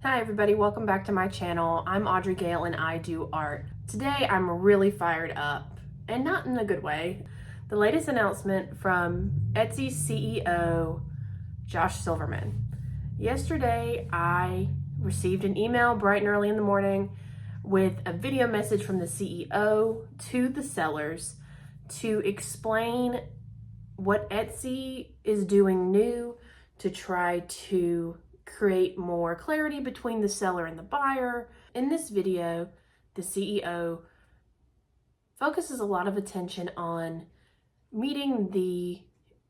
Hi everybody, welcome back to my channel. I'm Audrey Gale and I do art. Today I'm really fired up, and not in a good way. The latest announcement from Etsy CEO Josh Silverman. Yesterday I received an email bright and early in the morning with a video message from the CEO to the sellers to explain what Etsy is doing new to try to create more clarity between the seller and the buyer. In this video, the CEO focuses a lot of attention on meeting the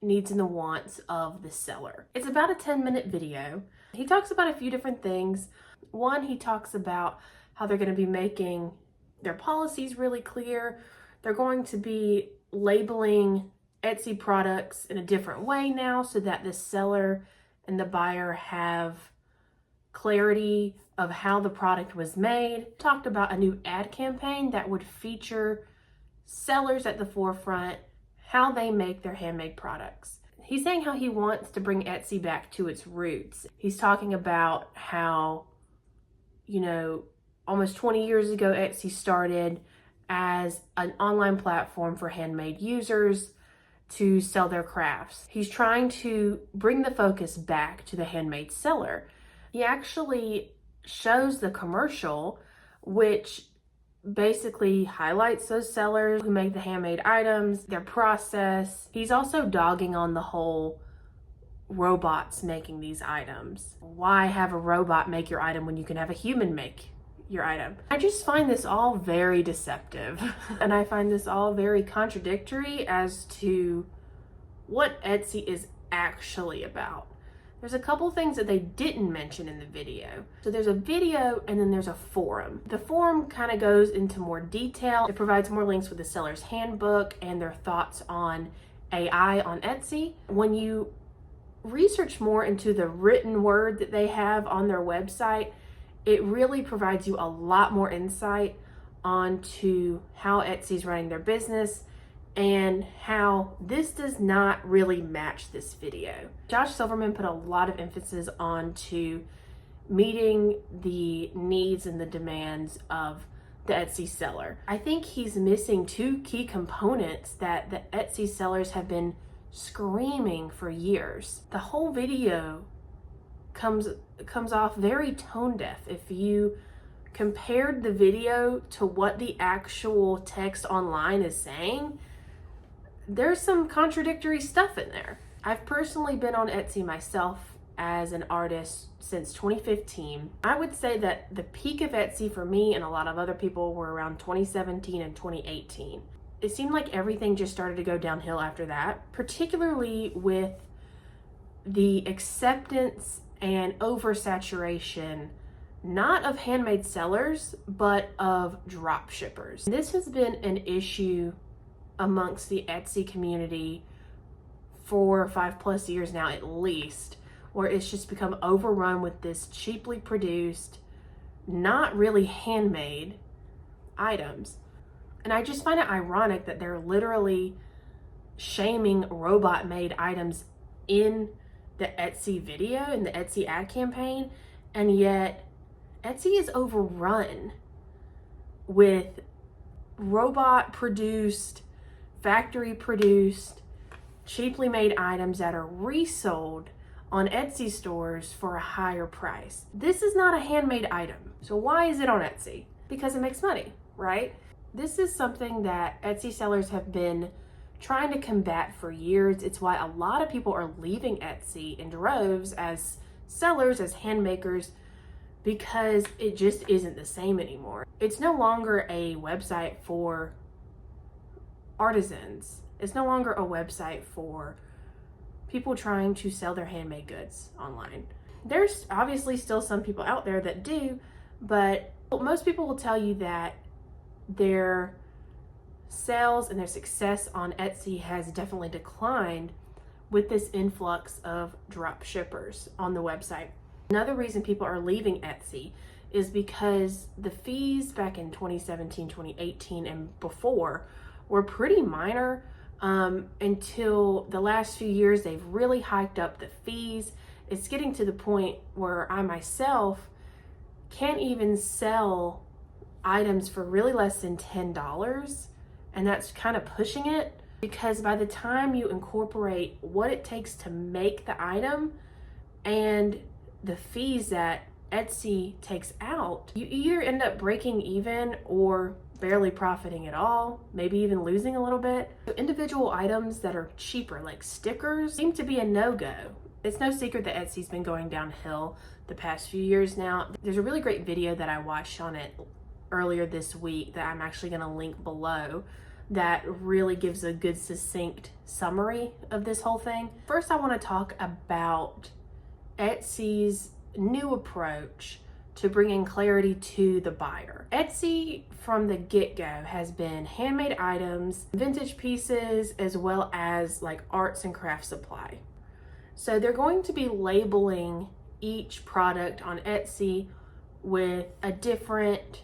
needs and the wants of the seller. It's about a 10-minute video. He talks about a few different things. One, he talks about how they're going to be making their policies really clear. They're going to be labeling Etsy products in a different way now so that the seller and the buyer have clarity of how the product was made. Talked about a new ad campaign that would feature sellers at the forefront, how they make their handmade products. He's saying how he wants to bring Etsy back to its roots. He's talking about how, almost 20 years ago, Etsy started as an online platform for handmade users to sell their crafts. He's trying to bring the focus back to the handmade seller. He actually shows the commercial, which basically highlights those sellers who make the handmade items, their process. He's also dogging on the whole robots making these items. Why have a robot make your item when you can have a human make your item? I just find this all very deceptive and I find this all very contradictory as to what Etsy is actually about. There's a couple things that they didn't mention in the video. So there's a video and then there's a forum. The forum kind of goes into more detail. It provides more links with the seller's handbook and their thoughts on AI on Etsy. When you research more into the written word that they have on their website, it really provides you a lot more insight onto how Etsy's running their business and how this does not really match this video. Josh Silverman put a lot of emphasis onto meeting the needs and the demands of the Etsy seller. I think he's missing two key components that the Etsy sellers have been screaming for years. The whole video comes off very tone deaf. If you compared the video to what the actual text online is saying, there's some contradictory stuff in there. I've personally been on Etsy myself as an artist since 2015. I would say that the peak of Etsy for me and a lot of other people were around 2017 and 2018. It seemed like everything just started to go downhill after that, particularly with the acceptance and oversaturation, not of handmade sellers, but of drop shippers. This has been an issue amongst the Etsy community for 5+ years now at least, where it's just become overrun with this cheaply produced, not really handmade items. And I just find it ironic that they're literally shaming robot made items in the Etsy video, in the Etsy ad campaign, and yet Etsy is overrun with robot produced, factory produced, cheaply made items that are resold on Etsy stores for a higher price. This is not a handmade item. So why is it on Etsy? Because it makes money, right? This is something that Etsy sellers have been trying to combat for years. It's why a lot of people are leaving Etsy in droves as sellers, as handmakers, because it just isn't the same anymore. It's no longer a website for artisans. It's no longer a website for people trying to sell their handmade goods online. There's obviously still some people out there that do, but most people will tell you that their sales and their success on Etsy has definitely declined with this influx of drop shippers on the website. Another reason people are leaving Etsy is because the fees back in 2017, 2018, and before were pretty minor until the last few years. They've really hiked up the fees. It's getting to the point where I myself can't even sell items for really less than $10, and that's kind of pushing it, because by the time you incorporate what it takes to make the item and the fees that Etsy takes out, you either end up breaking even or barely profiting at all, maybe even losing a little bit. So individual items that are cheaper, like stickers, seem to be a no-go. It's no secret that Etsy's been going downhill the past few years now. There's a really great video that I watched on it earlier this week that I'm actually going to link below that really gives a good succinct summary of this whole thing. First, I want to talk about Etsy's new approach to bringing clarity to the buyer. Etsy from the get-go has been handmade items, vintage pieces, as well as like arts and craft supply. So they're going to be labeling each product on Etsy with a different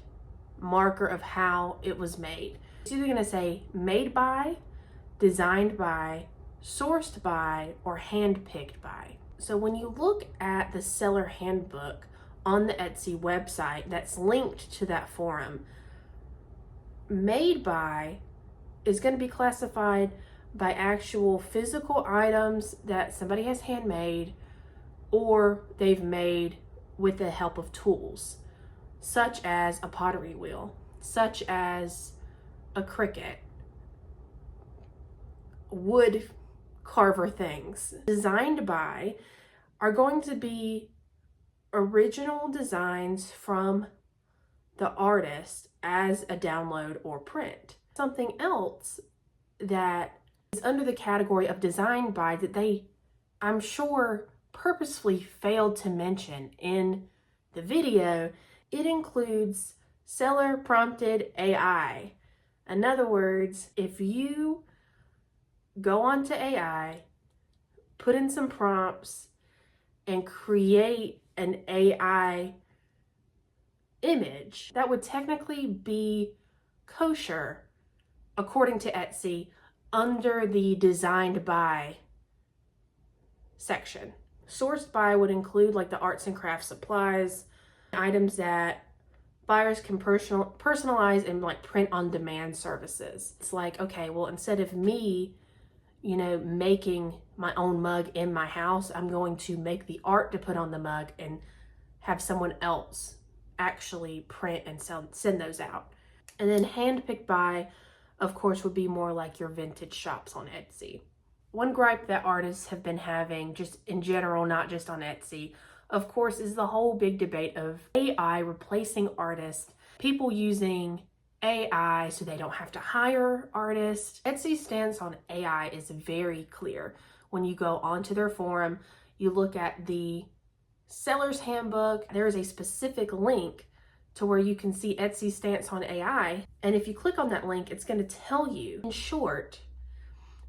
marker of how it was made. It's either going to say made by, designed by, sourced by, or hand-picked by. So when you look at the seller handbook on the Etsy website that's linked to that forum, made by is going to be classified by actual physical items that somebody has handmade or they've made with the help of tools, such as a pottery wheel, such as a Cricut, wood carver things. Designed by are going to be original designs from the artist as a download or print. Something else that is under the category of designed by that they, I'm sure, purposefully failed to mention in the video, it includes seller prompted AI. In other words, if you go onto AI, put in some prompts, and create an AI image, that would technically be kosher, according to Etsy, under the designed by section. Sourced by would include like the arts and crafts supplies, items that buyers can personalize and like print on demand services. It's like, okay, well, instead of me, making my own mug in my house, I'm going to make the art to put on the mug and have someone else actually print and send those out. And then hand-picked by, of course, would be more like your vintage shops on Etsy. One gripe that artists have been having, just in general, not just on Etsy, of course, is the whole big debate of AI replacing artists, people using AI so they don't have to hire artists. Etsy's stance on AI is very clear. When you go onto their forum, you look at the seller's handbook, there is a specific link to where you can see Etsy's stance on AI. And if you click on that link, it's going to tell you, in short,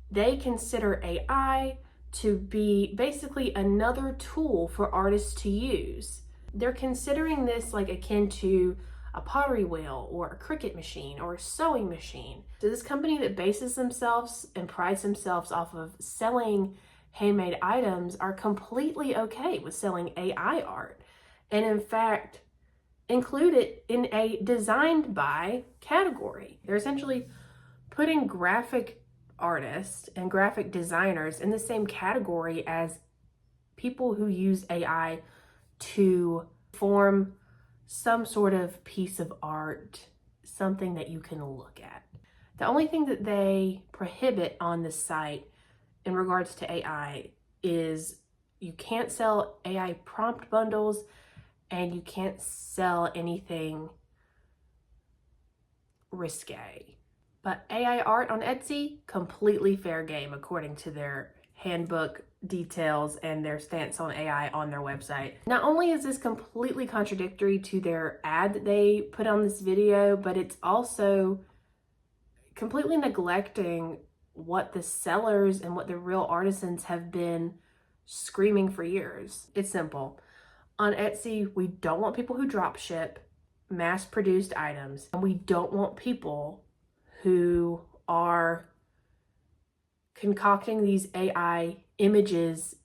they consider AI to be basically another tool for artists to use. They're considering this like akin to a pottery wheel or a Cricut machine or a sewing machine. So this company that bases themselves and prides themselves off of selling handmade items are completely okay with selling AI art. And in fact, include it in a designed by category. They're essentially putting graphic artists and graphic designers in the same category as people who use AI to form some sort of piece of art, something that you can look at. The only thing that they prohibit on this site in regards to AI is you can't sell AI prompt bundles and you can't sell anything risque. But AI art on Etsy, completely fair game according to their handbook details and their stance on AI on their website. Not only is this completely contradictory to their ad that they put on this video, but it's also completely neglecting what the sellers and what the real artisans have been screaming for years. It's simple. On Etsy, we don't want people who drop ship mass-produced items, and we don't want people who are concocting these AI images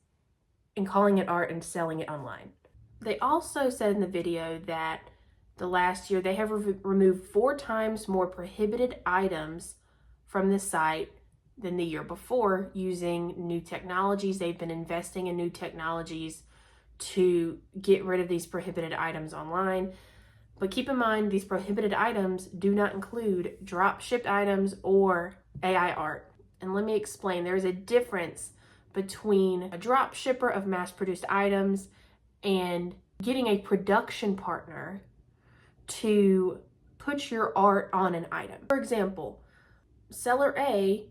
and calling it art and selling it online. They also said in the video that the last year, they have removed 4 times more prohibited items from the site than the year before using new technologies. They've been investing in new technologies to get rid of these prohibited items online. But keep in mind, these prohibited items do not include drop shipped items or AI art. And let me explain, there's a difference between a drop shipper of mass produced items and getting a production partner to put your art on an item. For example, seller A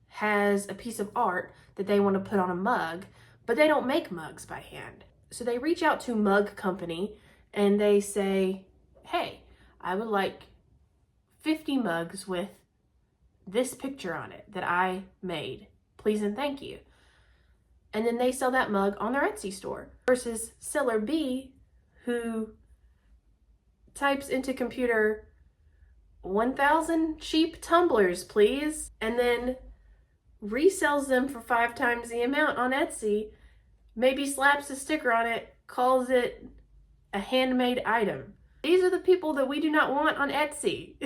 has a piece of art that they want to put on a mug, but they don't make mugs by hand. So they reach out to Mug Company and they say, hey, I would like 50 mugs with this picture on it that I made. Please and thank you. And then they sell that mug on their Etsy store. Versus seller B, who types into computer 1,000 cheap tumblers, please, and then resells them for 5 times the amount on Etsy, maybe slaps a sticker on it, calls it a handmade item. These are the people that we do not want on Etsy.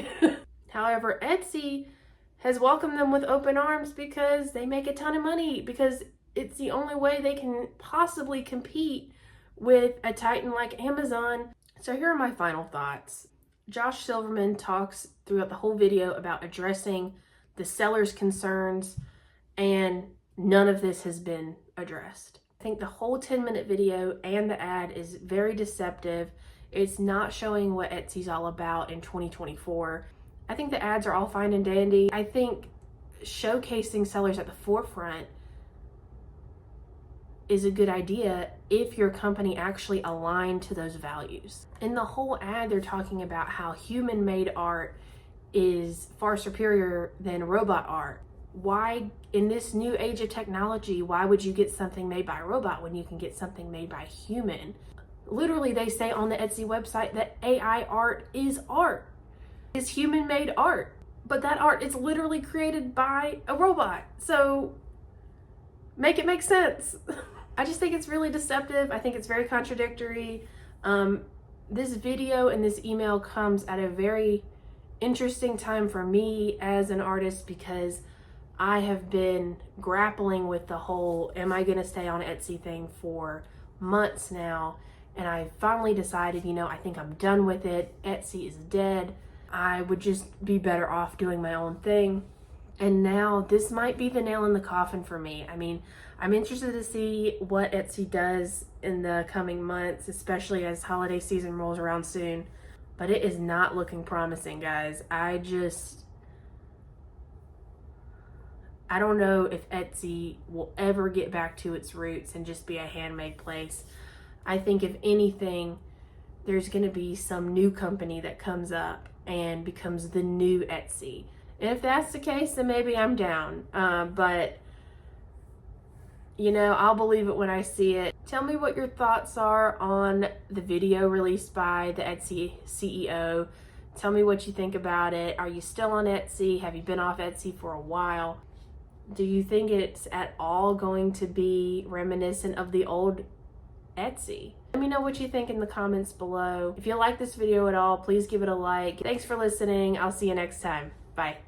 However, Etsy has welcomed them with open arms because they make a ton of money, because it's the only way they can possibly compete with a titan like Amazon. So here are my final thoughts. Josh Silverman talks throughout the whole video about addressing the seller's concerns, and none of this has been addressed. I think the whole 10-minute video and the ad is very deceptive. It's not showing what Etsy's all about in 2024. I think the ads are all fine and dandy. I think showcasing sellers at the forefront is a good idea if your company actually aligned to those values. In the whole ad, they're talking about how human-made art is far superior than robot art. Why, in this new age of technology, why would you get something made by a robot when you can get something made by a human? Literally, they say on the Etsy website that AI art is art, is human-made art, but that art is literally created by a robot. So make it make sense. I just think it's really deceptive. I think it's very contradictory. This video and this email comes at a very interesting time for me as an artist, because I have been grappling with the whole am I gonna stay on Etsy thing for months now, and I finally decided, you know, I think I'm done with it. Etsy is dead. I would just be better off doing my own thing. And now this might be the nail in the coffin for me. I mean, I'm interested to see what Etsy does in the coming months, especially as holiday season rolls around soon. But it is not looking promising, guys. I don't know if Etsy will ever get back to its roots and just be a handmade place. I think if anything, there's going to be some new company that comes up and becomes the new Etsy. And if that's the case, then maybe I'm down. But, you know, I'll believe it when I see it. Tell me what your thoughts are on the video released by the Etsy CEO. Tell me what you think about it. Are you still on Etsy? Have you been off Etsy for a while? Do you think it's at all going to be reminiscent of the old Etsy? Let me know what you think in the comments below. If you like this video at all, please give it a like. Thanks for listening. I'll see you next time. Bye.